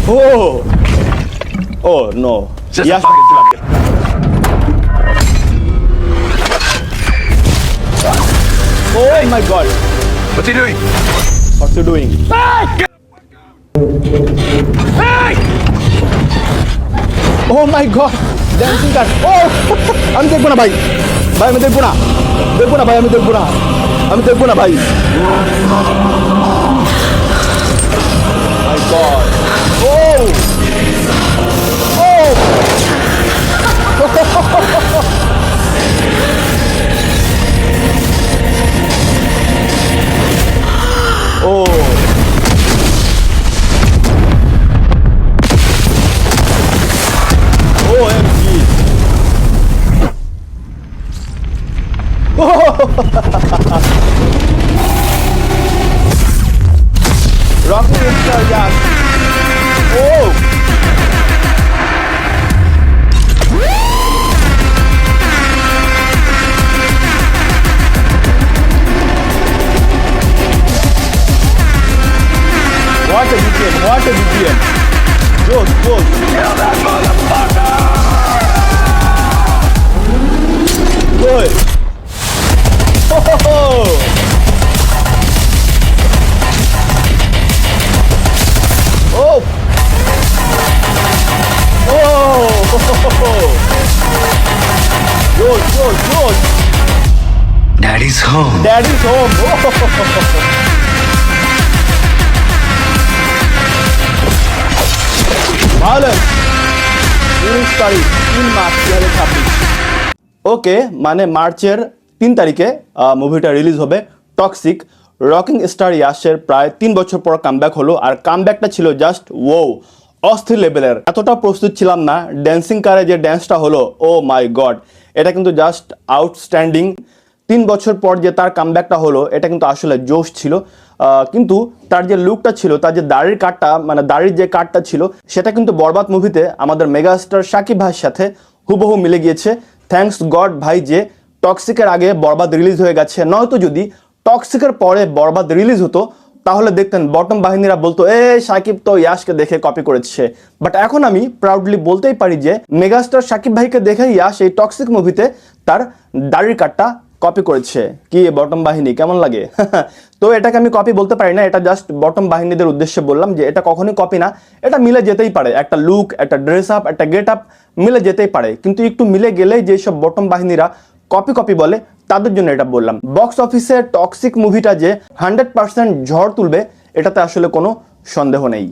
Oh! Oh no. Just Yes. fucking drop it. Oh my god. What's he doing? What's he doing? Oh my god. Dancing car. Oh! আমি দেখবো না ভাই। ভাই আমি দেখবো না। দেখবো না ভাই আমি দেখবো না। আমি দেখবো না ভাই। My god. Oh! Oh! Oh! OMG! Rocky Star, yeah. Oh! What a BGM! What a BGM! Josh, Josh! Kill that motherfucker! Good! Oh! Oh! Oh! Josh, Josh, Josh! Daddy's home. Daddy's home! Oh! Violence! Release তারিখ 3 March 2026। ওকে, মানে মার্চের 3 তারিখে মুভিটা release হবে toxic. Rocking star ইয়াশের প্রায় 3 বছর পর comeback হলো, আর কামব্যাকটা ছিল জাস্ট অস্থির লেভেলের। এতটা প্রস্তুত ছিলাম না। ড্যান্সিং কারে যে ড্যান্সটা হলো, ও মাই গড, এটা কিন্তু জাস্ট আউটস্ট্যান্ডিং। 3 বছর পর যে তার কামব্যাকটা হলো, এটা কিন্তু আসলে জোশ ছিল। কিন্তু তার যে লুকটা ছিল, তার যে দাড়ির কাটটা, মানে দাড়ির যে কাটটা ছিল, সেটা কিন্তু বরবাদ মুভিতে আমাদের মেগাস্টার শাকিব ভাইয়ের সাথে হুবহু মিলে গিয়েছে। থ্যাঙ্কস গড ভাই যে টক্সিকের আগে বরবাদ রিলিজ হয়ে গেছে। নয়তো যদি টক্সিকের পরে বরবাদ রিলিজ হতো, তাহলে দেখতেন বটম বাহিনীরা বলতো শাকিব তো ইয়াশকে দেখে কপি করেছে। বাট এখন আমি প্রাউডলি বলতেই পারি যে মেগাস্টার শাকিব ভাইকে দেখে ইয়াশ এই টক্সিক মুভিতে তার দাড়ির কাটটা কপি করেছে। কি বটম বাহিনী, কেমন লাগে? তো এটাকে আমি কপি বলতে পারি না, এটা জাস্ট বটম বাহিনীদের উদ্দেশ্যে বললাম যে এটা কখনোই কপি না, এটা মিলে যেতেই পারে। একটা লুক, একটা ড্রেস আপ, একটা গেট আপ মিলে যেতেই পারে, কিন্তু একটু মিলে গেলেই যেসব বটম বাহিনীরা কপি কপি বলে, তাদের জন্য এটা বললাম। বক্স অফিসে টক্সিক মুভিটা যে 100% ঝড় তুলবে, এটাতে আসলে কোনো সন্দেহ নেই।